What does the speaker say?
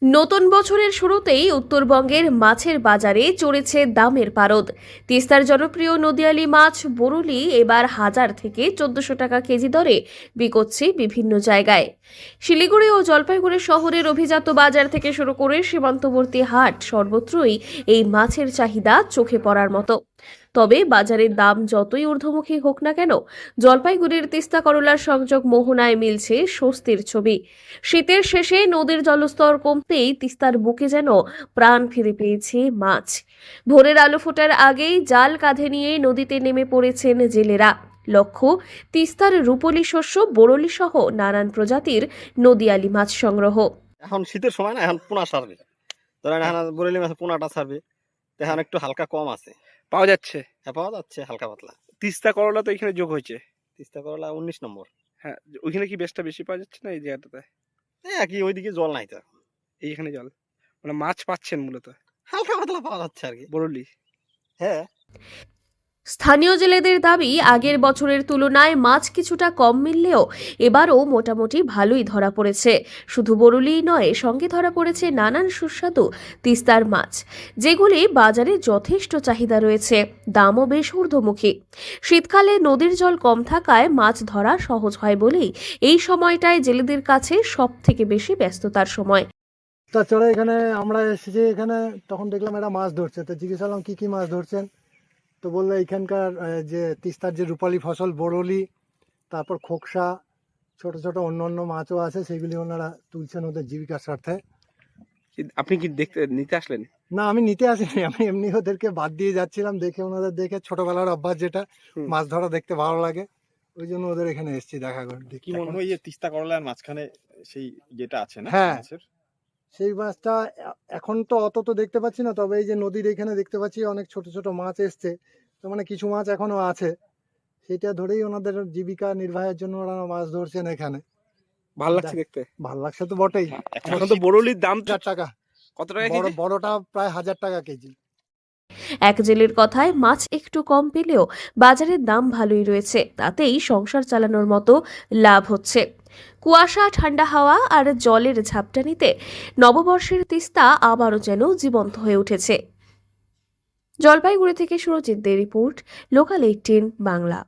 নতুন বছরের শুরুতেই উত্তরবঙ্গের মাছের বাজারে চড়েছে দামের পারদ। তিস্তার জনপ্রিয় নদীয়ালি মাছ বরুলি এবার 1000 থেকে 1400 টাকা কেজি দরে বিকোচ্ছে বিভিন্ন জায়গায়। শিলিগুড়ি ও জলপাইগুড়ি শহরের অভিজাত বাজার থেকে শুরু করে সীমান্তবর্তী হাট সর্বত্রই এই মাছের চাহিদা চোখে পড়ার মতো। তবে বাজারের দাম যতই ঊর্ধ্বমুখী হোক না কেন, জলপাইগুড়ির তিস্তা করলার সংযোগ মোহনায় মিলছে স্বস্তির ছবি। শীতের শেষে নদীর জলস্তর কমতেই তিস্তার বুকে যেন প্রাণ ফিরে পেয়েছে মাছ। ভোরের আলো ফোটার আগেই জাল কাঁধে নিয়ে নদীতে নেমে পড়েছেন জেলেরা। লক্ষ্য তিস্তার রূপলি শস্য বরলি সহ নানান প্রজাতির নদীয়ালি মাছ সংগ্রহ। এখন শীতের সময় না, এখন পোনা সারবে, ধরেন এখন বরেলি মাছের পোনাটা সারবে, এখন একটু হালকা কম আছে, পাওয়া যাচ্ছে। হ্যাঁ পাওয়া যাচ্ছে হালকা পাতলা। তিস্তা করলা তো এখানে যোগ হয়েছে। তিস্তা করলা 19 নম্বর। হ্যাঁ, ওইখানে কি বেশটা বেশি পাওয়া যাচ্ছে না এই জায়গাটাতে? একই, ওইদিকে জল নাই তো, এইখানে জল মানে মাছ পাচ্ছেন মূলত হালকা পাতলা পাওয়া যাচ্ছে আর কি। বরলি। হ্যাঁ, স্থানীয় জেলেদের দাবি, আগের বছরের তুলনায় মাছ কিছুটা কম মিললেও এবারও মোটামুটি ভালোই ধরা পড়েছে। শুধু বরুলিই নয়, সঙ্গে ধরা পড়েছে নানান সুস্বাদু তিস্তার মাছ, যেগুলি বাজারে যথেষ্ট চাহিদা রয়েছে, দামও বেশ ঊর্ধ্বমুখী। শীতকালে নদীর জল কম থাকায় মাছ ধরা সহজ হয় বলেই এই সময়টায় জেলেদের কাছে সব থেকে বেশি ব্যস্ততার সময়। তাছাড়া এখানে আমরা এসেছি, এখানে তখন দেখলাম এরা মাছ ধরছে, তো জিজ্ঞেস করলাম কি কি মাছ ধরছেন, তো বললো এখানকার যে তিস্তার যে রূপালী ফসল বরলি, তারপর খোকসা, ছোট ছোট অন্য অন্য মাছও আছে, সেগুলি ওনারা তুলছেন ওদের জীবিকার স্বার্থে। আপনি কি দেখতে নিতে আসলেন? না, আমি নিতে আসিনি, আমি এমনি ওদেরকে বাদ দিয়ে যাচ্ছিলাম, দেখে ওনাদের দেখে ছোটবেলার অভ্যাস যেটা মাছ ধরা দেখতে ভালো লাগে, ওই জন্য ওদের এখানে এসেছি দেখা করে। কি মনে হয় যে তিস্তা করলার মাঝখানে সেই যেটা আছে না হ্যাঁ, মাছের? সেই মাছটা এখন তো অত তো দেখতে পাচ্ছি না, তবে এই যে নদীর এখানে দেখতে পাচ্ছি অনেক ছোট ছোট মাছ এসছে, তো মানে কিছু মাছ এখনো আছে, সেটা ধরেই ওনাদের জীবিকা নির্বাহের জন্য ওরা মাছ ধরছেন এখানে। ভালো লাগছে দেখতে। ভালো লাগছে তো বটেই। এখন তো বরলির দাম 1000 টাকা, কত টাকা কেজি? বড়টা প্রায় 1000 টাকা কেজি। এক জেলের কথায়, মাছ একটু কম পেলেও বাজারের দাম ভালোই রয়েছে, তাতেই সংসার চালানোর মতো লাভ হচ্ছে। কুয়াশা, ঠান্ডা হাওয়া আর জলের ঝাপটানিতে নববর্ষের তিস্তা আবারও যেন জীবন্ত হয়ে উঠেছে। জলপাইগুড়ি থেকে সুরজিৎ দে রিপোর্ট, লোকাল 18 বাংলা।